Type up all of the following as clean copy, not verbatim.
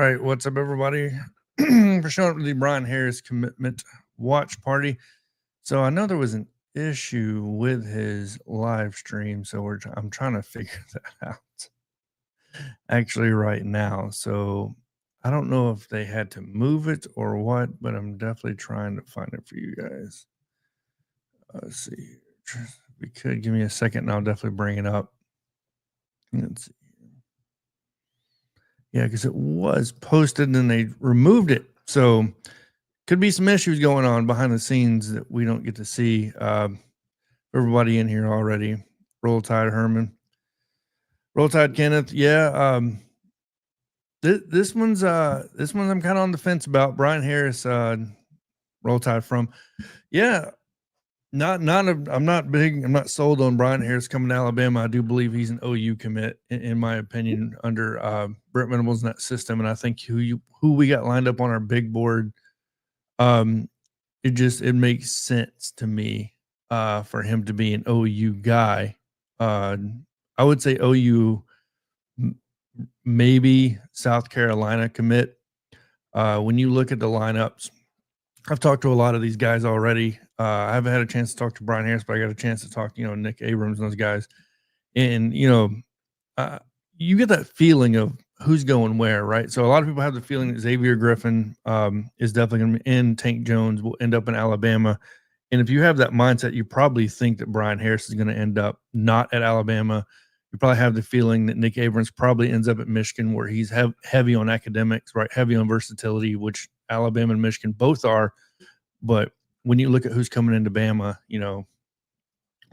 right, what's up, everybody? For showing up to the Brian Harris commitment watch party. So I know there was an issue with his live stream, so I'm trying to figure that out actually right now. So I don't know if they had to move it or what, but I'm definitely trying to find it for you guys. Let's see. If we could give me a second, and I'll definitely bring it up. Let's see. Yeah, because it was posted and then they removed it. So could be some issues going on behind the scenes that we don't get to see. Everybody in here already. Roll Tide Herman. Roll Tide Kenneth. Yeah. This one's I'm kind of on the fence about. Brian Harris, Roll Tide from. Yeah. I'm not sold on Brian Harris coming to Alabama. I do believe he's an OU commit, in my opinion, under Brent Venables in that system. And I think who we got lined up on our big board, it makes sense to me for him to be an OU guy. I would say OU, maybe South Carolina commit. When you look at the lineups, I've talked to a lot of these guys already. I haven't had a chance to talk to Brian Harris, but I got a chance to talk to, Nick Abrams and those guys. And, you get that feeling of who's going where, right? So a lot of people have the feeling that Xavier Griffin is definitely going to be in. Tank Jones will end up in Alabama. And if you have that mindset, you probably think that Brian Harris is going to end up not at Alabama. You probably have the feeling that Nick Abrams probably ends up at Michigan, where he's heavy on academics, right? Heavy on versatility, which Alabama and Michigan both are. But when you look at who's coming into Bama,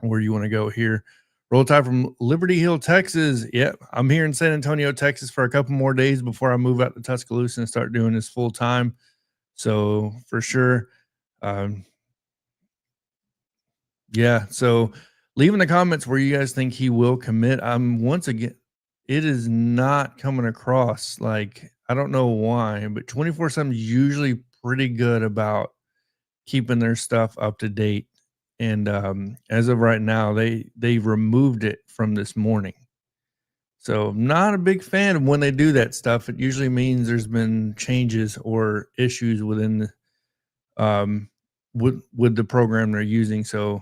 where you want to go here. Roll Tide from Liberty Hill, Texas. Yep, I'm here in San Antonio, Texas for a couple more days before I move out to Tuscaloosa and start doing this full time. So for sure. Yeah, so leave in the comments where you guys think he will commit. Once again, it is not coming across like, I don't know why, but 24/7 is usually pretty good about keeping their stuff up to date. And as of right now, they removed it from this morning. So not a big fan of when they do that stuff. It usually means there's been changes or issues within the with the program they're using. So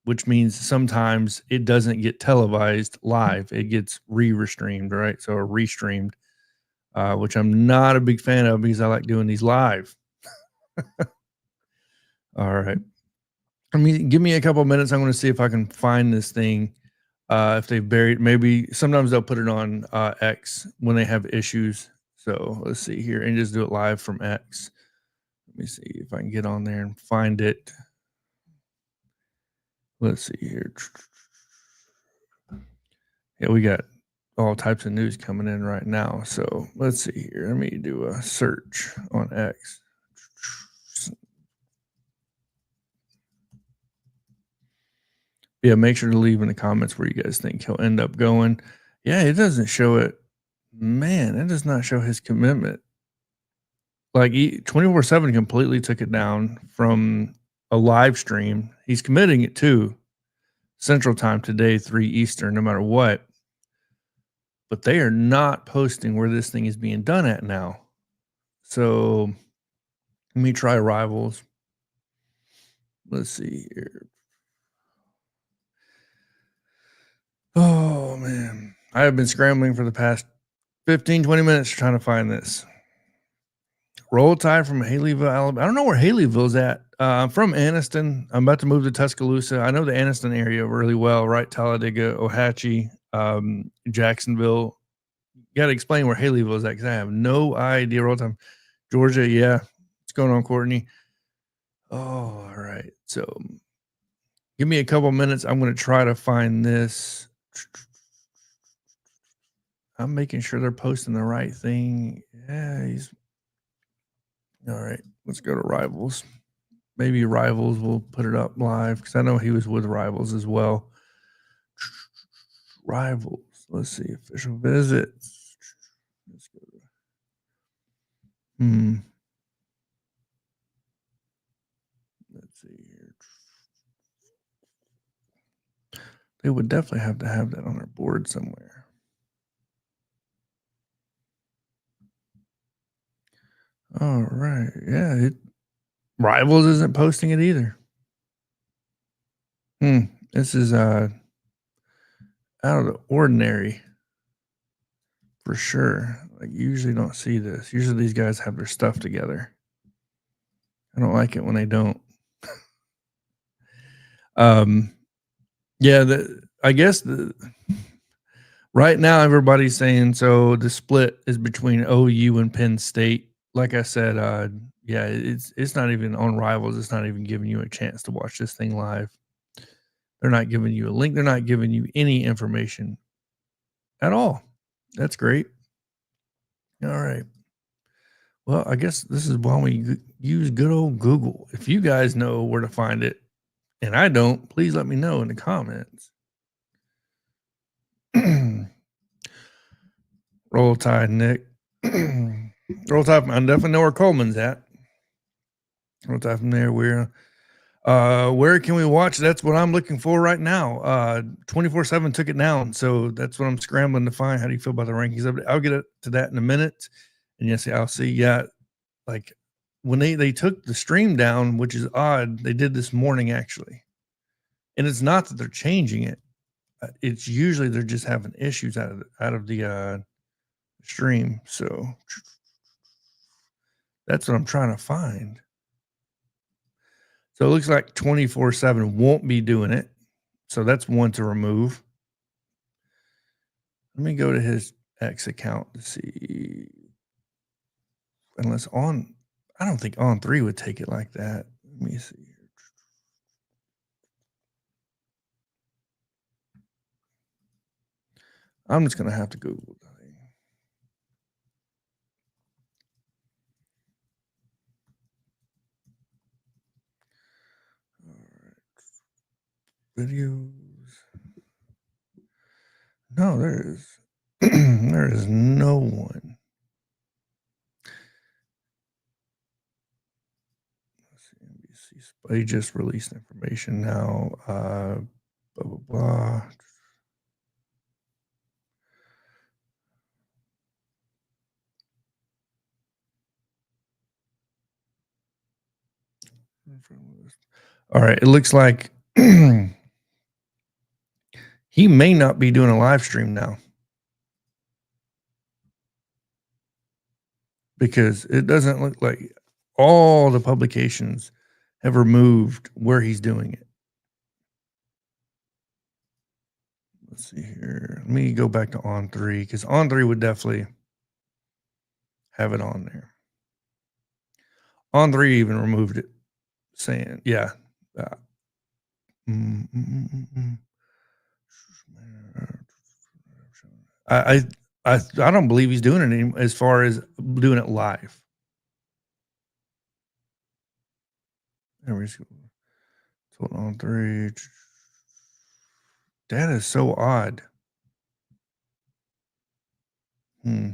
which means sometimes it doesn't get televised live. It gets re-streamed, right? So restreamed, which I'm not a big fan of because I like doing these live. All right. Give me a couple of minutes. I'm going to see if I can find this thing. If they've buried, maybe sometimes they'll put it on X when they have issues. So let's see here and just do it live from X. Let me see if I can get on there and find it. Let's see here. Yeah, we got all types of news coming in right now. So let's see here. Let me do a search on X. Yeah, make sure to leave in the comments where you guys think he'll end up going. Yeah, it doesn't show it. Man, it does not show his commitment. Like 24/7 completely took it down from a live stream. He's committing it to Central Time today, 3 Eastern, no matter what. But they are not posting where this thing is being done at now. So let me try Rivals. Let's see here. Oh, man. I have been scrambling for the past 15, 20 minutes trying to find this. Roll Tide from Haleyville, Alabama. I don't know where Haleyville's at. I'm from Anniston. I'm about to move to Tuscaloosa. I know the Anniston area really well, right? Talladega, Ohatchee, Jacksonville. You got to explain where Haleyville's at because I have no idea. Roll Tide, Georgia. Yeah. What's going on, Courtney? Oh, all right. So give me a couple minutes. I'm going to try to find this. I'm making sure they're posting the right thing. Yeah, he's all right. Let's go to Rivals. Maybe Rivals will put it up live because I know he was with Rivals as well. Rivals. Let's see. Official visits. Let's go. Let's see here. They would definitely have to have that on their board somewhere. All right. Yeah. Rivals isn't posting it either. Hmm. This is out of the ordinary for sure. Like, you usually don't see this. Usually these guys have their stuff together. I don't like it when they don't. Um, yeah, I guess right now everybody's saying so the split is between OU and Penn State. Like I said, yeah, it's not even on Rivals. It's not even giving you a chance to watch this thing live. They're not giving you a link. They're not giving you any information at all. That's great. All right. Well, I guess this is why we use good old Google. If you guys know where to find it and I don't, please let me know in the comments. Roll Tide, Nick. Roll Tide. I definitely know where Coleman's at. Roll Tide from there. Where can we watch? That's what I'm looking for right now. 24/7 took it down, so that's what I'm scrambling to find. How do you feel about the rankings? I'll get to that in a minute. And yes, I'll see. Yeah, like when they took the stream down, which is odd. They did this morning actually, and it's not that they're changing it. It's usually they're just having issues out of the stream. So that's what I'm trying to find. So it looks like 24/7 won't be doing it. So that's one to remove. Let me go to his X account to see. Unless I don't think on 3 would take it like that. Let me see. I'm just gonna have to Google the thing. All right. Videos. No, there is there is no one. Let's see, NBC. They just released information now. Blah blah blah. All right, it looks like he may not be doing a live stream now because it doesn't look like all the publications have removed where he's doing it. Let's see here. Let me go back to on 3 because on 3 would definitely have it on there. On 3 even removed it, saying, yeah. Uh, mm, mm, mm, mm, mm. I don't believe he's doing it anymore as far as doing it live. There we go. So on 3. That is so odd. Hmm.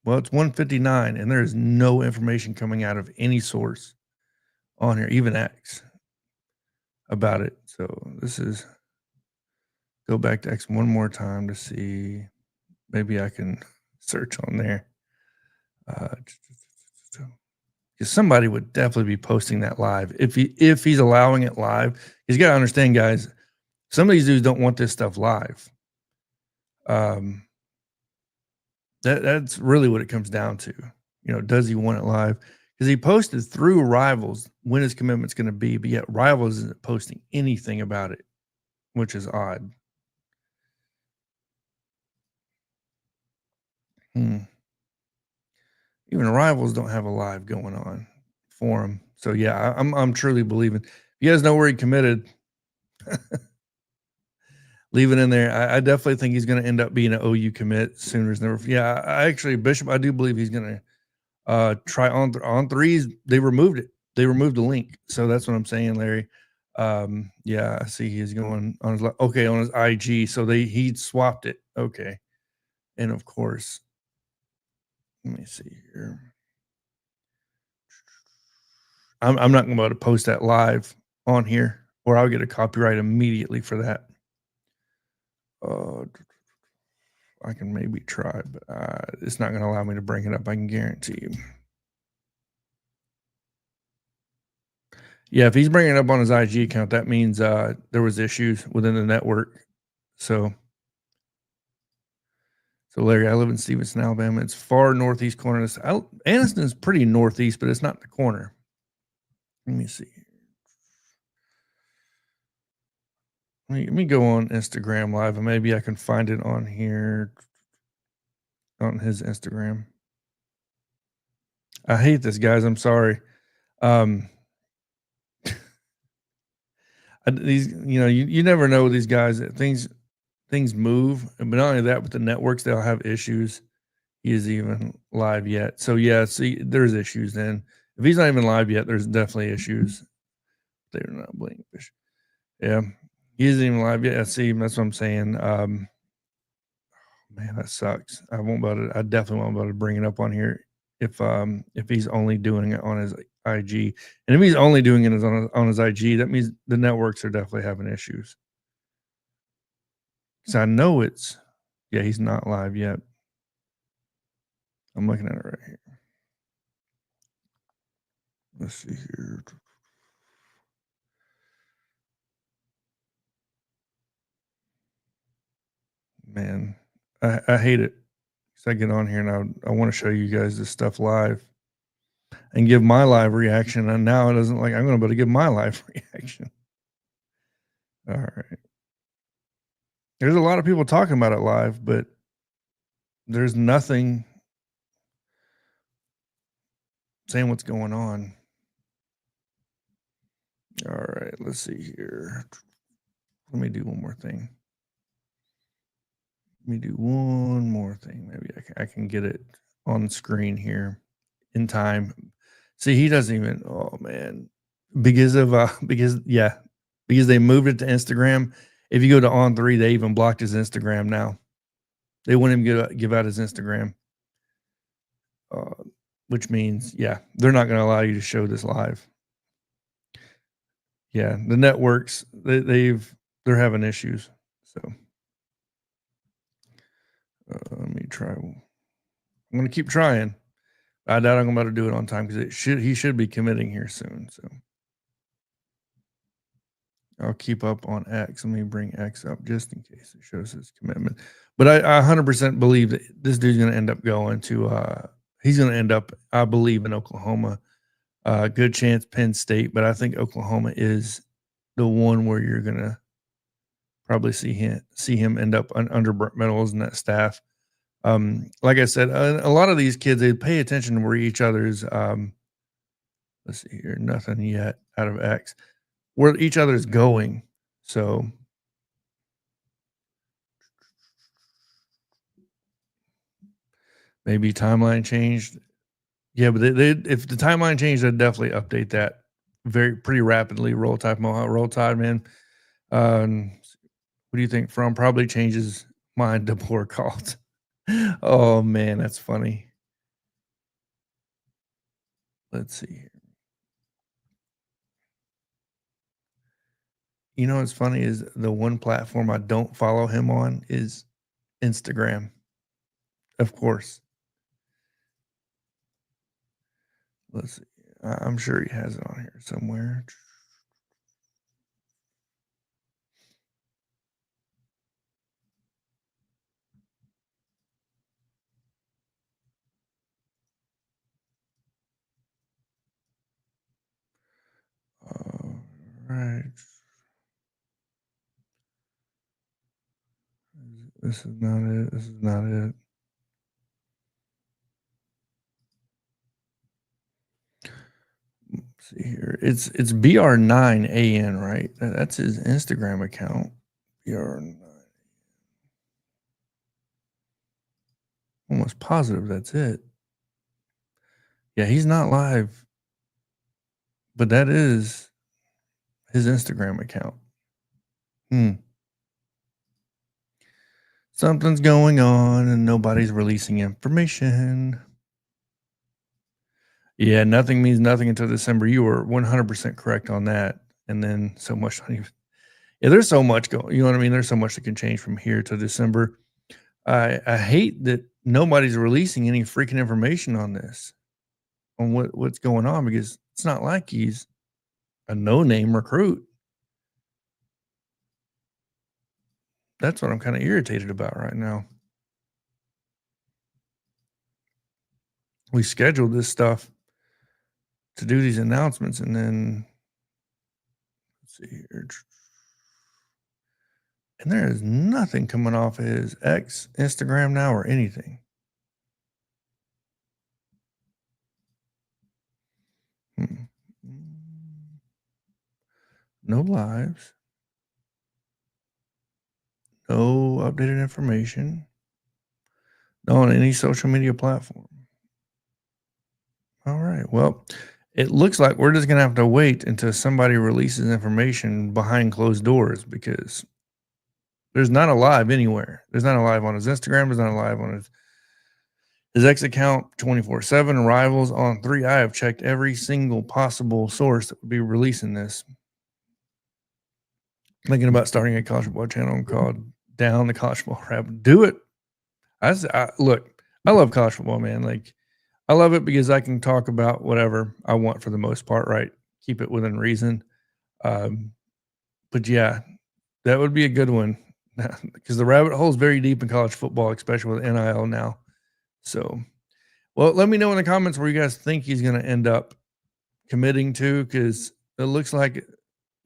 Well, it's 1:59, and there is no information coming out of any source on here, even X, about it. So this is go back to X one more time to see. Maybe I can search on there. Because somebody would definitely be posting that live if he's allowing it live. He's got to understand, guys. Some of these dudes don't want this stuff live. That's really what it comes down to. You know, does he want it live? Because he posted through Rivals when his commitment's going to be, but yet Rivals isn't posting anything about it, which is odd. Hmm. Even Rivals don't have a live going on for him. So yeah, I'm truly believing. You guys know where he committed. Leave it in there. I definitely think he's going to end up being an OU commit sooner than never. Yeah, I actually Bishop. I do believe he's going to try on threes. They removed it. They removed the link. So that's what I'm saying, Larry. Yeah, I see he's going on his okay on his IG. So he swapped it. Okay, and of course, let me see here. I'm not going to be able to post that live on here, or I'll get a copyright immediately for that. I can maybe try, but it's not going to allow me to bring it up. I can guarantee you. Yeah, if he's bringing it up on his IG account, that means, there was issues within the network. So Larry, I live in Stevenson, Alabama. It's far northeast corner. Anniston's pretty northeast, but it's not the corner. Let me see. Let me go on Instagram Live, and maybe I can find it on here on his Instagram. I hate this, guys. I'm sorry. Um, these, you never know with these guys. That things move, but not only that, with the networks, they'll have issues. He is even live yet. So yeah, see, there's issues. Then if he's not even live yet, there's definitely issues. They're not blinking. Yeah, he isn't even live yet. I see. That's what I'm saying. Man, that sucks. I definitely won't be able to bring it up on here if he's only doing it on his IG. And if he's only doing it on his IG, that means the networks are definitely having issues. Because I know he's not live yet. I'm looking at it right here. Let's see here. Man, I hate it. So I get on here and I want to show you guys this stuff live and give my live reaction. And now it doesn't like I'm going to be able to give my live reaction. All right. There's a lot of people talking about it live, but there's nothing saying what's going on. All right. Let's see here. Let me do one more thing. Maybe I can get it on screen here in time. See, he doesn't even. Oh man, because they moved it to Instagram. If you go to On3, they even blocked his Instagram now. They wouldn't even give out his Instagram, which means they're not going to allow you to show this live. Yeah, the networks they're having issues. So let me try. I'm going to keep trying. I doubt I'm about to do it on time because he should be committing here soon. So I'll keep up on X. Let me bring X up just in case it shows his commitment. But I 100% believe that this dude's going to end up going to. He's going to end up, I believe, in Oklahoma. Good chance Penn State, but I think Oklahoma is the one where you're going to probably see him end up under Brent Meadows and that staff. Like I said, a lot of these kids, they pay attention to where each other's. Let's see here, nothing yet out of X. Where each other's going. So maybe timeline changed. Yeah, but they if the timeline changed, they'd definitely update that pretty rapidly. Roll Tide, Mohawk, Roll Tide, man. What do you think? From probably changes mind to poor calls. Oh man, that's funny. Let's see here. You know what's funny is the one platform I don't follow him on is Instagram. Of course. Let's see. I'm sure he has it on here somewhere. All right. This is not it. This is not it. Let's see here. It's BR9AN, right? That's his Instagram account. BR9. Almost positive that's it. Yeah, he's not live, but that is his Instagram account. Something's going on and nobody's releasing information. Yeah, nothing means nothing until December. You were 100% correct on that. And then so much. There's so much going. You know what I mean? There's so much that can change from here to December. I hate that nobody's releasing any freaking information on this, on what's going on, because it's not like he's a no-name recruit. That's what I'm kinda irritated about right now. We scheduled this stuff to do these announcements, and then let's see here, and there is nothing coming off of his X, Instagram now, or anything. Hmm. No lives, no updated information, not on any social media platform. All right. Well, it looks like we're just gonna have to wait until somebody releases information behind closed doors because there's not a live anywhere. There's not a live on his Instagram. There's not a live on his X account 24/7. Rivals on 3. I have checked every single possible source that would be releasing this. Thinking about starting a college football channel called Down the College Football Rabbit. Do it. Look, I love college football, man. Like, I love it because I can talk about whatever I want for the most part, right? Keep it within reason. Um, but yeah, that would be a good one because the rabbit hole is very deep in college football, especially with NIL now. So, well, let me know in the comments where you guys think he's going to end up committing to, because it looks like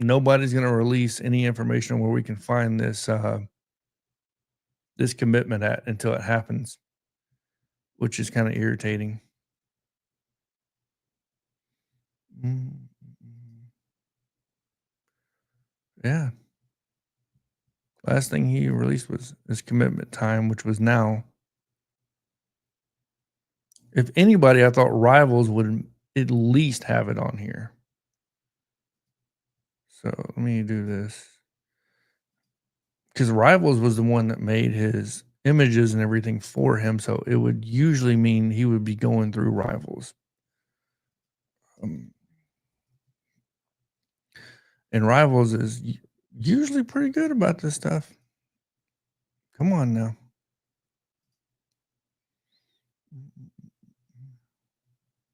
nobody's going to release any information on where we can find this commitment at until it happens, which is kind of irritating. Mm, yeah. Last thing he released was his commitment time, which was now. If anybody, I thought Rivals would at least have it on here. So let me do this. Because Rivals was the one that made his images and everything for him. So it would usually mean he would be going through Rivals. Um, and Rivals is usually pretty good about this stuff. Come on now.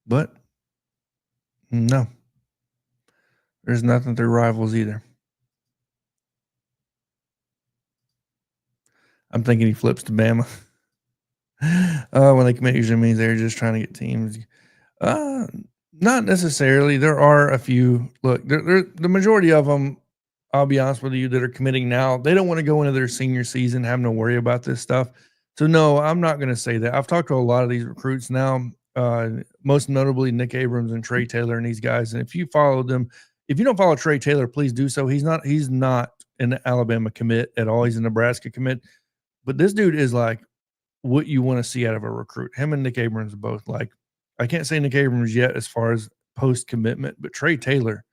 But no, there's nothing through Rivals either. I'm thinking he flips to Bama. When they commit usually means they're just trying to get teams. Uh, Not necessarily. There are a few. Look, the majority of them, I'll be honest with you, that are committing now, they don't want to go into their senior season having to worry about this stuff. So no, I'm not going to say that. I've talked to a lot of these recruits now, most notably Nick Abrams and Trey Taylor and these guys. And if you follow them, if you don't follow Trey Taylor, please do so. He's not an Alabama commit at all. He's a Nebraska commit. But this dude is like what you want to see out of a recruit. Him and Nick Abrams are both like, I can't say Nick Abrams yet as far as post commitment, but Trey Taylor,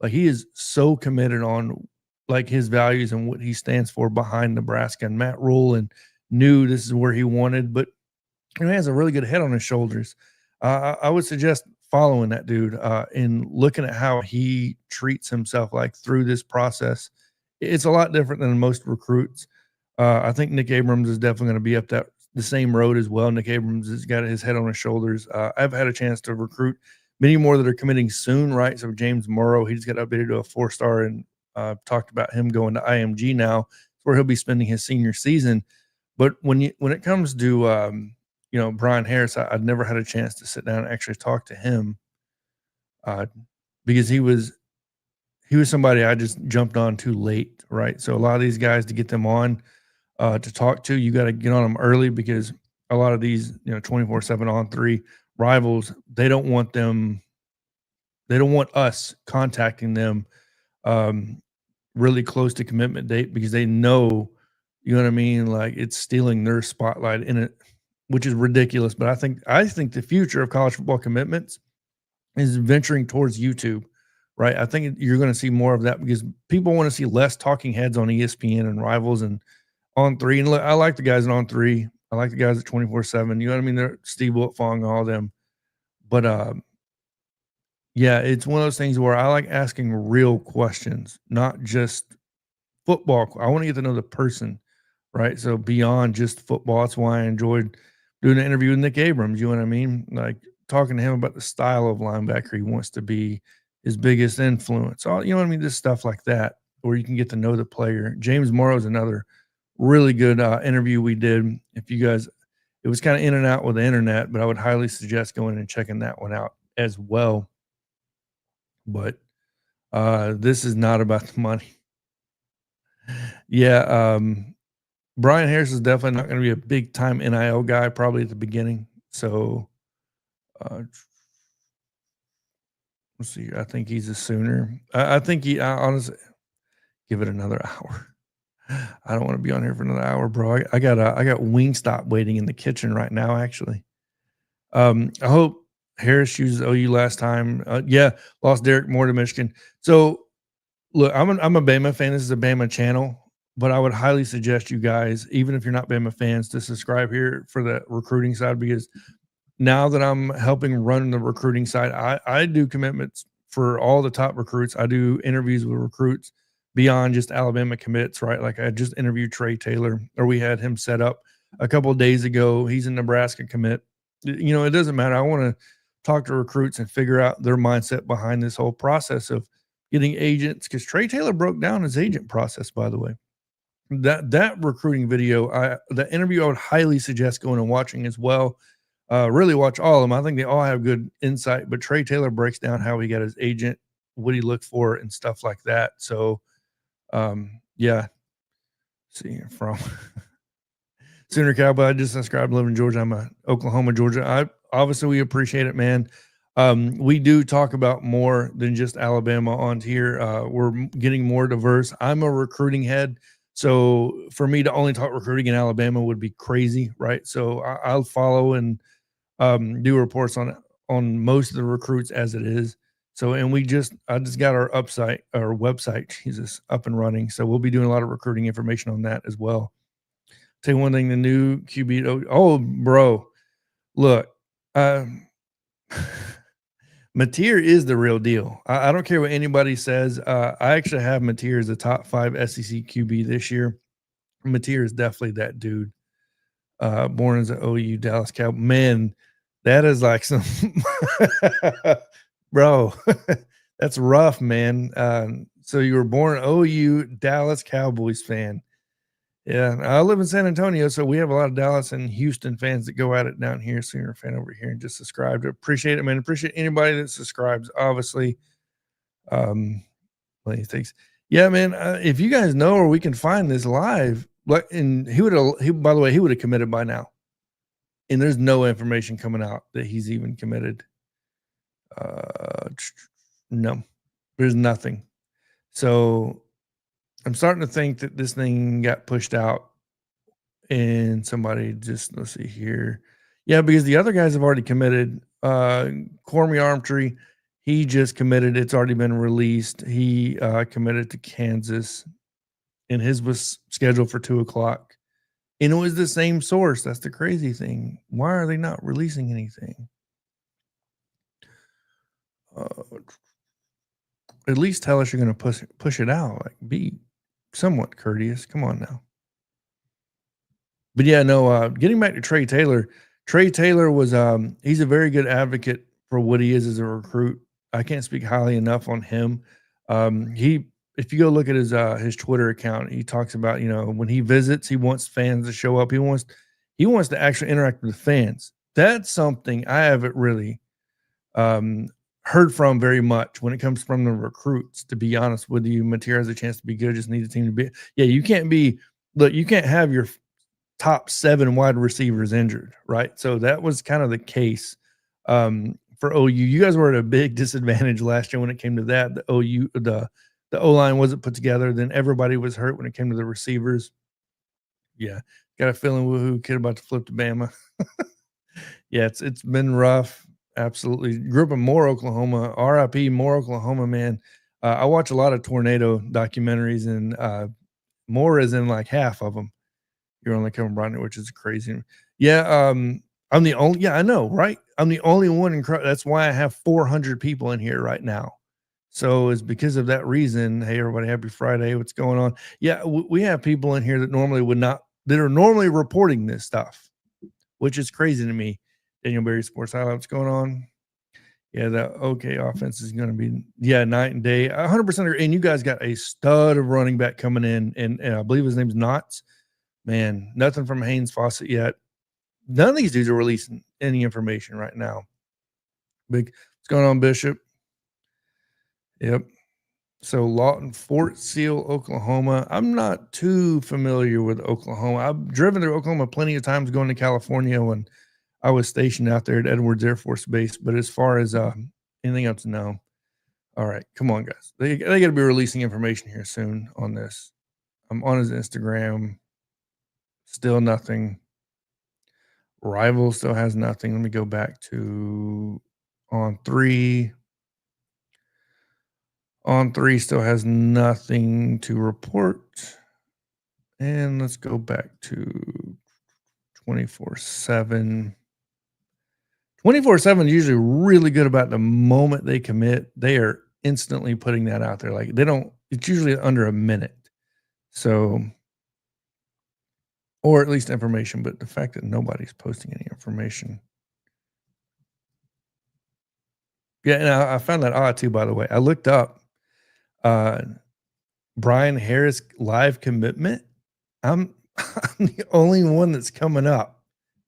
like he is so committed on like his values and what he stands for behind Nebraska. And Matt Rule and knew this is where he wanted, but he has a really good head on his shoulders. I would suggest following that dude and looking at how he treats himself like through this process. It's a lot different than most recruits. I think Nick Abrams is definitely going to be up the same road as well. Nick Abrams has got his head on his shoulders. I've had a chance to recruit many more that are committing soon, right? So James Morrow, he just got updated to a 4-star, and talked about him going to IMG now, where he'll be spending his senior season. But when it comes to Brian Harris, I'd never had a chance to sit down and actually talk to him because he was somebody I just jumped on too late, right? So a lot of these guys, to get them on to talk to, you got to get on them early, because a lot of these 24/7 on 3 rivals, they don't want us contacting them really close to commitment date, because they know, you know what I mean, like it's stealing their spotlight in it, which is ridiculous. But I think the future of college football commitments is venturing towards YouTube, right? I think you're going to see more of that, because people want to see less talking heads on ESPN and Rivals and On 3. And look, I like the guys at On 3. I like the guys at 24/7. You know what I mean? They're Steve Wiltfong, all them. But yeah, it's one of those things where I like asking real questions, not just football. I want to get to know the person, right? So beyond just football, that's why I enjoyed doing an interview with Nick Abrams. You know what I mean? Like talking to him about the style of linebacker he wants to be, his biggest influence. All you know what I mean? Just stuff like that where you can get to know the player. James Morrow is another really good interview we did. If you guys, it was kind of in and out with the internet, but I would highly suggest going and checking that one out as well. But this is not about the money. Yeah, Brian Harris is definitely not going to be a big time NIL guy probably at the beginning. So let's see. I think he's a Sooner. I think I honestly give it another hour. I don't want to be on here for another hour, bro. I got Wingstop waiting in the kitchen right now. Actually, I hope Harris uses OU last time. Yeah, lost Derek Moore to Michigan. So look, I'm a Bama fan. This is a Bama channel, but I would highly suggest you guys, even if you're not Bama fans, to subscribe here for the recruiting side, because now that I'm helping run the recruiting side, I do commitments for all the top recruits. I do interviews with recruits beyond just Alabama commits, right? Like I just interviewed Trey Taylor, or we had him set up a couple of days ago. He's a Nebraska commit. You know, it doesn't matter. I want to talk to recruits and figure out their mindset behind this whole process of getting agents, because Trey Taylor broke down his agent process, by the way. That recruiting video, the interview, I would highly suggest going and watching as well. Really watch all of them. I think they all have good insight, but Trey Taylor breaks down how he got his agent, what he looked for, and stuff like that. So, yeah. See from Sooner Cowboy. I just subscribed, live in Georgia. I'm a Oklahoma, Georgia. Obviously we appreciate it, man. We do talk about more than just Alabama on here. We're getting more diverse. I'm a recruiting head. So for me to only talk recruiting in Alabama would be crazy, right? So I'll follow and do reports on most of the recruits as it is. So, and I just got our website, Jesus, up and running. So we'll be doing a lot of recruiting information on that as well. Tell you one thing, the new QB, oh, bro, look, Mateer is the real deal. I don't care what anybody says. I actually have Mateer as the top 5 SEC QB this year. Mateer is definitely that dude. Born as an OU Dallas Cowboy. Man, that is like some bro. That's rough, man. So you were born OU Dallas Cowboys fan. Yeah, I live in San Antonio, so we have a lot of Dallas and Houston fans that go at it down here. Sooner fan over here and just subscribe. Appreciate it, man. Appreciate anybody that subscribes. Obviously, plenty of things. Yeah, man. If you guys know where we can find this live, and by the way, he would have committed by now. And there's no information coming out that he's even committed. No, there's nothing. So I'm starting to think that this thing got pushed out and somebody just, let's see here. Yeah, because the other guys have already committed. Cormy Armtree, he just committed. It's already been released. He committed to Kansas, and his was scheduled for 2:00. And it was the same source. That's the crazy thing. Why are they not releasing anything? At least tell us you're going to push it out. Like, be somewhat courteous. Come on now. But yeah, no. Getting back to Trey Taylor. Trey Taylor was he's a very good advocate for what he is as a recruit. I can't speak highly enough on him. If you go look at his Twitter account, he talks about, you know, when he visits, he wants fans to show up. He wants to actually interact with fans. That's something I haven't really heard from very much when it comes from the recruits, to be honest with you. Mateer has a chance to be good, just need the team to be. Yeah, you can't have your top 7 wide receivers injured, right? So that was kind of the case for OU. You guys were at a big disadvantage last year when it came to that. The O-line wasn't put together. Then everybody was hurt when it came to the receivers. Yeah, got a feeling woohoo kid about to flip to Bama. Yeah, it's been rough. Absolutely. Grew up in Moore, Oklahoma. RIP Moore, Oklahoma, man. I watch a lot of tornado documentaries, and Moore is in like half of them. You're only coming Bronny, which is crazy. Yeah, I'm the only. Yeah, I know, right? I'm the only one. That's why I have 400 people in here right now. So it's because of that reason. Hey, everybody, happy Friday. What's going on? Yeah, we have people in here that normally would not, that are normally reporting this stuff, which is crazy to me. Daniel Berry Sports Highlight, what's going on? Yeah, the OK offense is gonna be night and day. 100% agree, and you guys got a stud of running back coming in, and I believe his name's Knotts. Man, nothing from Haynes Fawcett yet. None of these dudes are releasing any information right now. What's going on, Bishop? Yep. So Lawton, Fort Seal, Oklahoma. I'm not too familiar with Oklahoma. I've driven through Oklahoma plenty of times going to California when I was stationed out there at Edwards Air Force Base. But as far as anything else, no. All right, come on, guys. They got to be releasing information here soon on this. I'm on his Instagram. Still nothing. Rival still has nothing. Let me go back to on three. On three still has nothing to report. And let's go back to 24/7. 24/7 is usually really good about the moment they commit. They are instantly putting that out there. Like they don't, it's usually under a minute. So, or at least information, but the fact that nobody's posting any information. Yeah, and I found that odd too, by the way. I looked up uh Brian Harris live commitment. I'm I'm the only one that's coming up.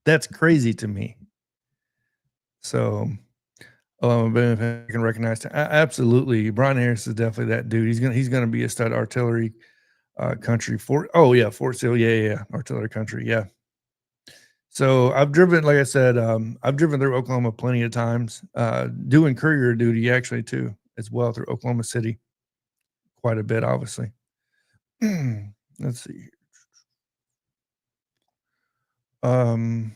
That's crazy to me. So, but if I can recognize absolutely, Brian Harris is definitely that dude. He's gonna be a stud artillery country. Fort Sill, yeah, artillery country, yeah. So I've driven, like I said, I've driven through Oklahoma plenty of times, doing courier duty actually too, as well through Oklahoma City, quite a bit, obviously. Let's see. Um,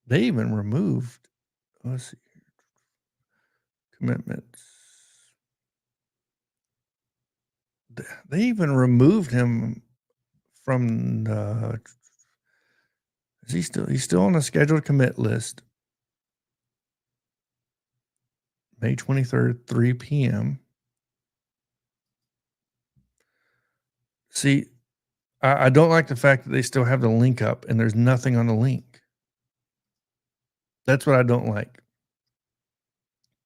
they even removed. Let's see. Commitments. They even removed him from the. Is he still? He's still on the scheduled commit list. May 23rd, 3 p.m. See, I don't like the fact that they still have the link up and there's nothing on the link. That's what I don't like.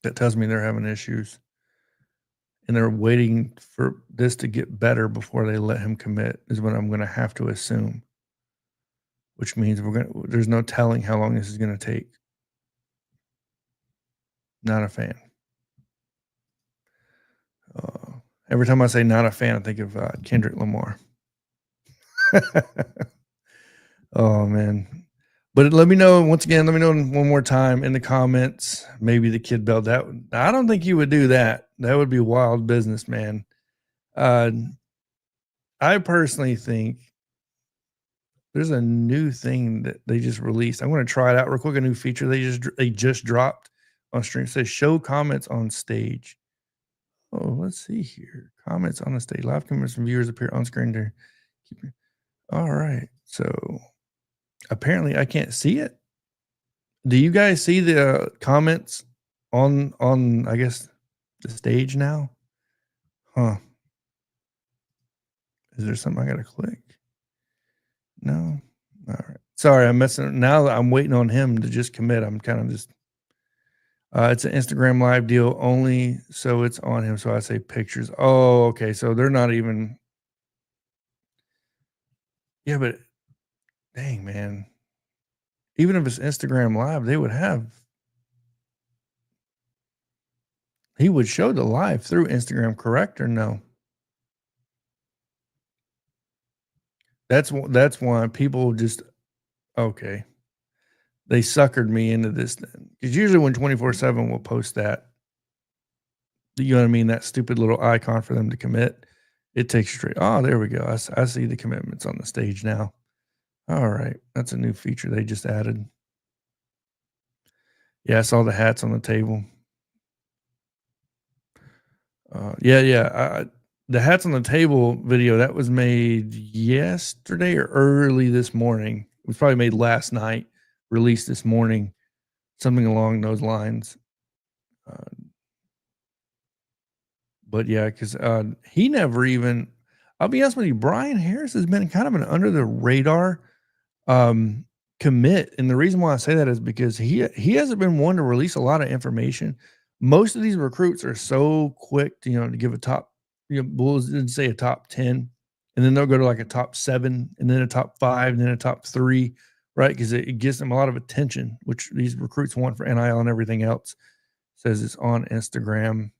That tells me they're having issues and they're waiting for this to get better before they let him commit, is what I'm going to have to assume. Which means there's no telling how long this is going to take. Not a fan. Every time I say not a fan, I think of Kendrick Lamar. Oh man. But let me know once again, let me know one more time in the comments. Maybe the kid belt that. I don't think you would do that. That would be wild business, man. I personally think there's a new thing that they just released. I'm going to try it out real quick. A new feature they just dropped on stream. It says show comments on stage. Oh, let's see here. Comments on the stage. Live comments from viewers appear on screen there. All right. So apparently I can't see it. Do you guys see the comments on I guess the stage now? Huh. Is there something I gotta click? No? All right. Sorry, I'm messing now that I'm waiting on him to just commit. I'm kind of just it's an Instagram live deal only, so it's on him. So I say pictures. Oh, okay. So they're not even. Yeah, but dang, man. Even if it's Instagram live, they would have. He would show the live through Instagram, correct or no? That's why people just okay. They suckered me into this then. Because usually when 24/7 will post that, you know what I mean? That stupid little icon for them to commit. It takes you straight. Oh, there we go. I see the commitments on the stage now. All right. That's a new feature they just added. Yeah, I saw the hats on the table. The hats on the table video that was made yesterday or early this morning. It was probably made last night, released this morning, something along those lines. But yeah, because he never even. I'll be honest with you, Brian Harris has been kind of an under the radar commit, and the reason why I say that is because he hasn't been one to release a lot of information. Most of these recruits are so quick to, to give a top, Bulls didn't say a top 10, and then they'll go to like a top 7, and then a top 5, and then a top 3, right? Because it gives them a lot of attention, which these recruits want for NIL and everything else. Says it's on Instagram.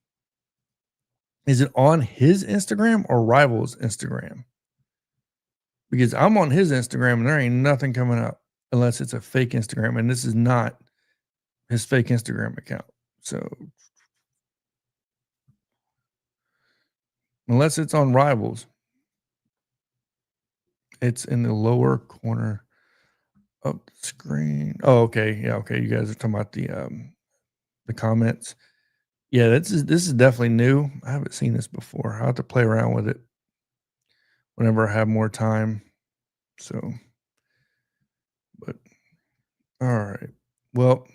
Is it on his Instagram or Rival's Instagram? Because I'm on his Instagram and there ain't nothing coming up unless it's a fake Instagram, and this is not his fake Instagram account. So unless it's on Rivals, it's in the lower corner of the screen. Oh, okay. Yeah, okay. You guys are talking about the comments. Yeah, this is definitely new. I haven't seen this before. I'll have to play around with it whenever I have more time. So, but all right. Well,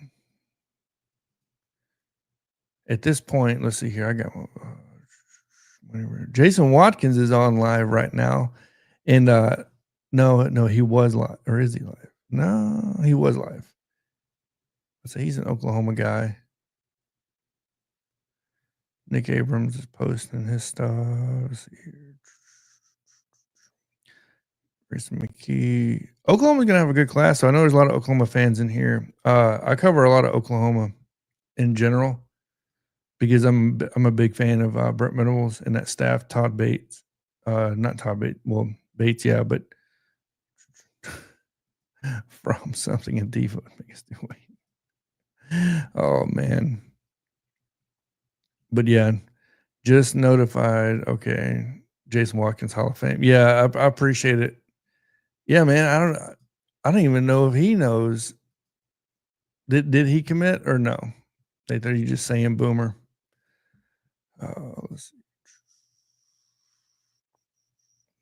at this point, let's see here. I got Jason Watkins is on live right now, and no, he was live, or is he live? No, he was live. So he's an Oklahoma guy. Nick Abrams is posting his stuff. Let's see here. Chris McKee. Oklahoma's gonna have a good class. So I know there's a lot of Oklahoma fans in here. I cover a lot of Oklahoma in general because I'm a big fan of Brett Venables and that staff. Todd Bates, not Todd Bates. Well, Bates, yeah, but from something in default. Oh man, but yeah, just notified. Okay, Jason Watkins Hall of Fame. Yeah, I appreciate it. Yeah, man. I don't even know if he knows. Did he commit or no? Are you just saying boomer? Let's see.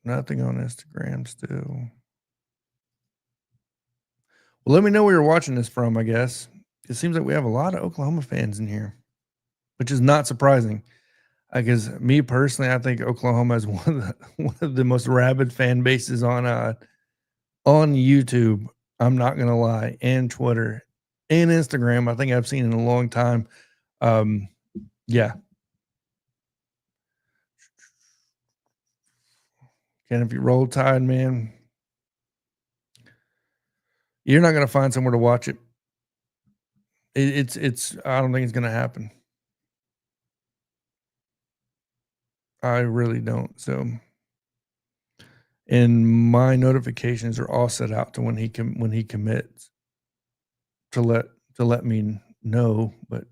Nothing on Instagram still. Well, let me know where you're watching this from. I guess it seems like we have a lot of Oklahoma fans in here, which is not surprising. Because me personally, I think Oklahoma is one of the most rabid fan bases on YouTube. I'm not gonna lie, and Twitter and Instagram. I think I've seen in a long time. Yeah. And if you roll Tide, man, you're not gonna find somewhere to watch it. It's. I don't think it's gonna happen. I really don't. So, and my notifications are all set out to when he commits to let me know. But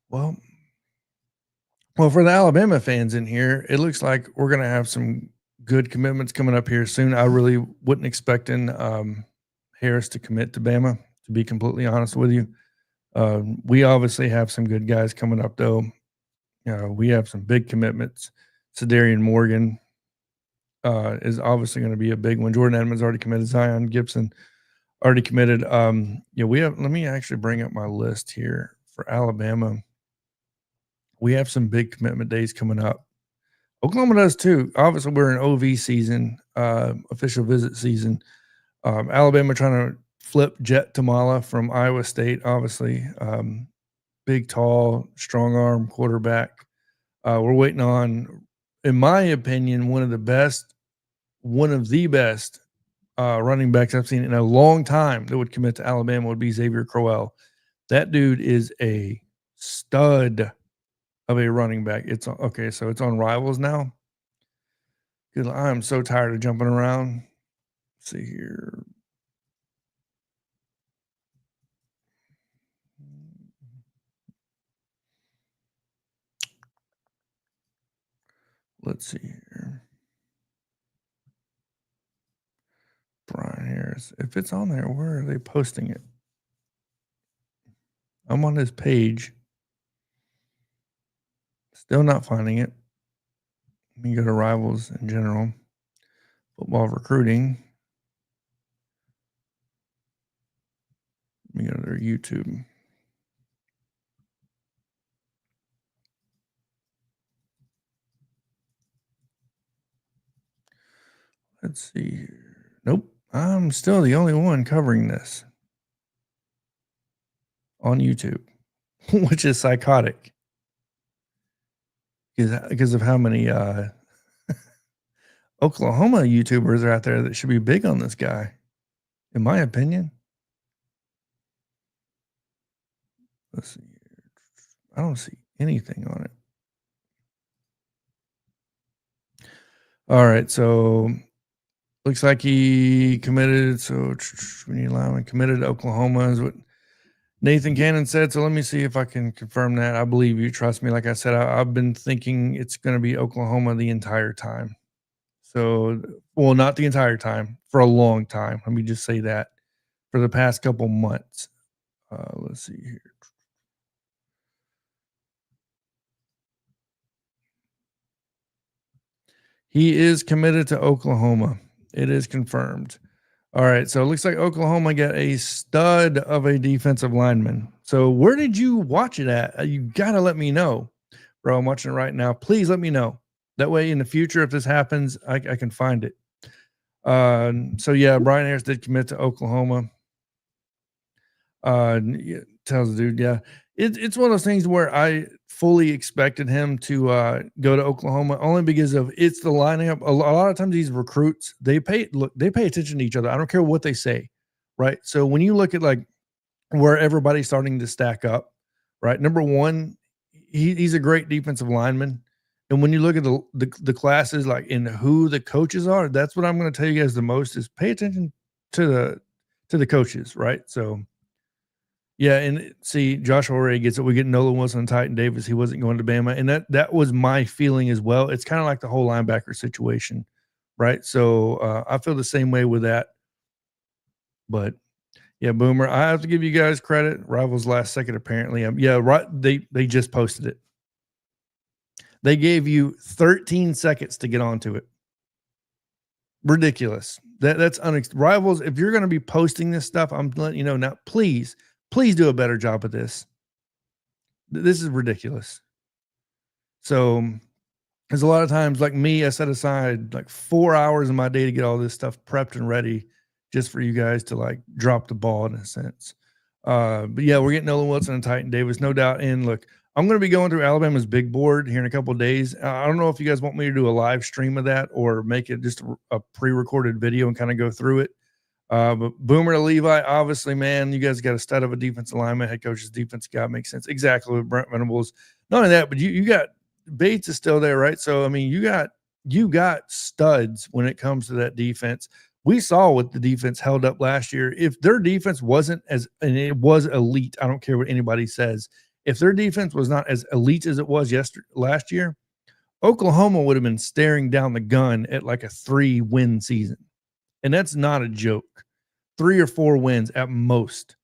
well, for the Alabama fans in here, it looks like we're gonna have some good commitments coming up here soon. I really wasn't expecting Harris to commit to Bama. To be completely honest with you, we obviously have some good guys coming up though. We have some big commitments. Sedarian Morgan is obviously going to be a big one. Jordan Edmonds already committed. Zion Gibson already committed. We have. Let me actually bring up my list here for Alabama. We have some big commitment days coming up. Oklahoma does too. Obviously, we're in OV season, official visit season. Alabama trying to flip Jet Tamala from Iowa State. Obviously, big, tall, strong arm quarterback. We're waiting on, in my opinion, one of the best running backs I've seen in a long time that would commit to Alabama would be Xavier Crowell. That dude is a stud of a running back. It's okay, so it's on Rivals now. Because I am so tired of jumping around. Let's see here. Let's see here. Brian Harris. If it's on there, where are they posting it? I'm on his page. Still not finding it. Let me go to Rivals in general. Football recruiting. Let me go to their YouTube. Let's see here. Nope. I'm still the only one covering this on YouTube, which is psychotic because of how many Oklahoma YouTubers are out there that should be big on this guy, in my opinion. Let's see. I don't see anything on it. All right, so looks like he committed. So we need Lineman committed to Oklahoma is what Nathan Cannon said. So let me see if I can confirm that. I believe you. Trust me. Like I said, I've been thinking it's going to be Oklahoma the entire time. So, well, not the entire time, for a long time. Let me just say that for the past couple months. Let's see here. He is committed to Oklahoma. It is confirmed. All right. So it looks like Oklahoma got a stud of a defensive lineman. So where did you watch it at? You got to let me know, bro. I'm watching it right now. Please let me know. That way in the future, if this happens, I can find it. So yeah, Brian Harris did commit to Oklahoma. Tells the dude, yeah. It's one of those things where I fully expected him to go to Oklahoma only because of it's the lineup. A lot of times these recruits, they pay attention to each other. I don't care what they say, right? So when you look at like where everybody's starting to stack up, right? Number one, he's a great defensive lineman. And when you look at the classes, like in who the coaches are, that's what I'm going to tell you guys the most is pay attention to the coaches, right? So yeah, and see, Joshua Ray gets it. We get Nolan Wilson and Titan Davis. He wasn't going to Bama, and that was my feeling as well. It's kind of like the whole linebacker situation, right? So I feel the same way with that. But yeah, Boomer, I have to give you guys credit. Rivals last second, apparently. Yeah, right. They just posted it. They gave you 13 seconds to get onto it. Ridiculous. That's Rivals. If you're going to be posting this stuff, I'm letting you know now. Please do a better job of this. This is ridiculous. So there's a lot of times like me, I set aside like 4 hours of my day to get all this stuff prepped and ready just for you guys to like drop the ball in a sense. But yeah, we're getting Nolan Wilson and Titan Davis, no doubt. And look, I'm going to be going through Alabama's big board here in a couple of days. I don't know if you guys want me to do a live stream of that or make it just a pre-recorded video and kind of go through it. But Boomer to Levi, obviously, man, you guys got a stud of a defensive lineman, head coach's defense guy, makes sense. Exactly with Brent Venables. Not only that, but you got Bates is still there, right? So I mean, you got studs when it comes to that defense. We saw what the defense held up last year. If their defense wasn't and it was elite, I don't care what anybody says. If their defense was not as elite as it was last year, Oklahoma would have been staring down the gun at like a 3-win season. And that's not a joke. 3 or 4 wins at most.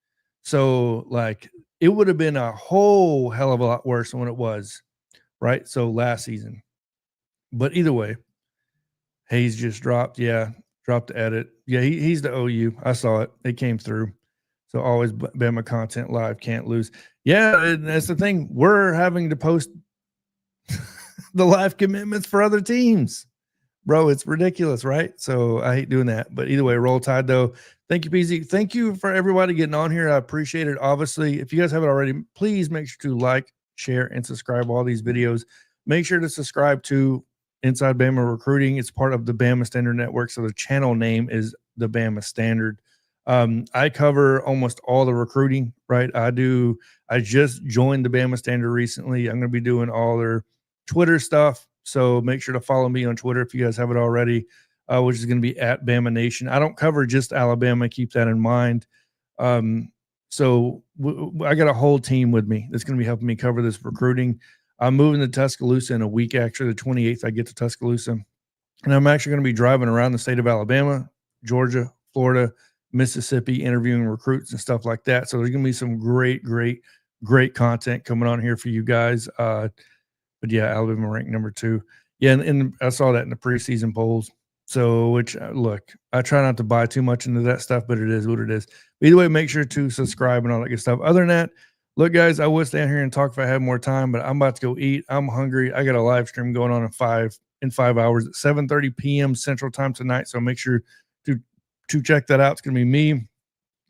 So, like, it would have been a whole hell of a lot worse than what it was, right? So, last season. But either way, Hayes just dropped. Yeah, dropped the edit. Yeah, he's the OU. I saw it. It came through. So, always Bama content live. Can't lose. Yeah, and that's the thing. We're having to post the live commitments for other teams. Bro, it's ridiculous, right? So I hate doing that. But either way, roll tide, though. Thank you, PZ. Thank you for everybody getting on here. I appreciate it. Obviously, if you guys haven't already, please make sure to like, share, and subscribe all these videos. Make sure to subscribe to Inside Bama Recruiting. It's part of the Bama Standard Network. So the channel name is the Bama Standard. I cover almost all the recruiting, right? I just joined the Bama Standard recently. I'm going to be doing all their Twitter stuff. So make sure to follow me on Twitter if you guys haven't already, which is going to be at Bama Nation. I don't cover just Alabama. Keep that in mind. So I got a whole team with me that's going to be helping me cover this recruiting. I'm moving to Tuscaloosa in a week. Actually, the 28th, I get to Tuscaloosa. And I'm actually going to be driving around the state of Alabama, Georgia, Florida, Mississippi, interviewing recruits and stuff like that. So there's going to be some great content coming on here for you guys. But yeah, Alabama ranked number 2. Yeah, and I saw that in the preseason polls. So, which look, I try not to buy too much into that stuff, but it is what it is. But either way, make sure to subscribe and all that good stuff. Other than that, look, guys, I would stand here and talk if I had more time, but I'm about to go eat. I'm hungry. I got a live stream going on in in 5 hours at 7:30 p.m. Central Time tonight. So make sure to check that out. It's going to be me,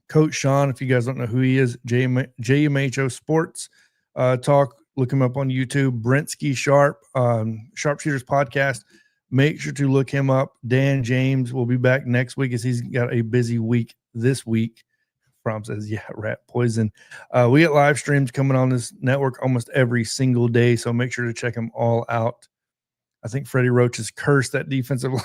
Coach Sean. If you guys don't know who he is, JMHO Sports Talk. Look him up on YouTube. Brentski Sharp, Sharpshooters Podcast. Make sure to look him up. Dan James will be back next week as he's got a busy week this week. From says, yeah, rat poison. We get live streams coming on this network almost every single day, so make sure to check them all out. I think Freddie Roach has cursed that defensive line.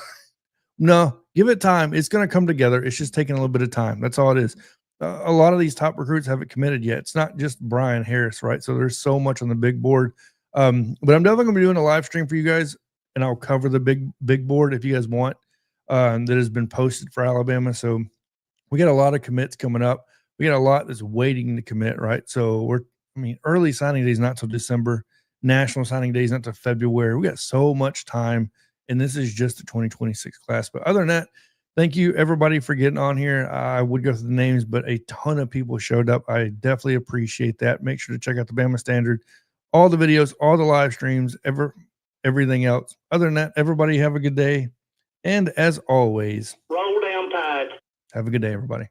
No, give it time. It's going to come together. It's just taking a little bit of time. That's all it is. A lot of these top recruits haven't committed yet. It's not just Brian Harris, right? So there's so much on the big board. But I'm definitely going to be doing a live stream for you guys, and I'll cover the big board if you guys want that has been posted for Alabama. So we got a lot of commits coming up. We got a lot that's waiting to commit, right? So early signing day is not till December. National signing day is not till February. We got so much time, and this is just the 2026 class. But other than that, thank you, everybody, for getting on here. I would go through the names, but a ton of people showed up. I definitely appreciate that. Make sure to check out the Bama Standard, all the videos, all the live streams, everything else. Other than that, everybody have a good day. And as always, roll down Tide. Have a good day, everybody.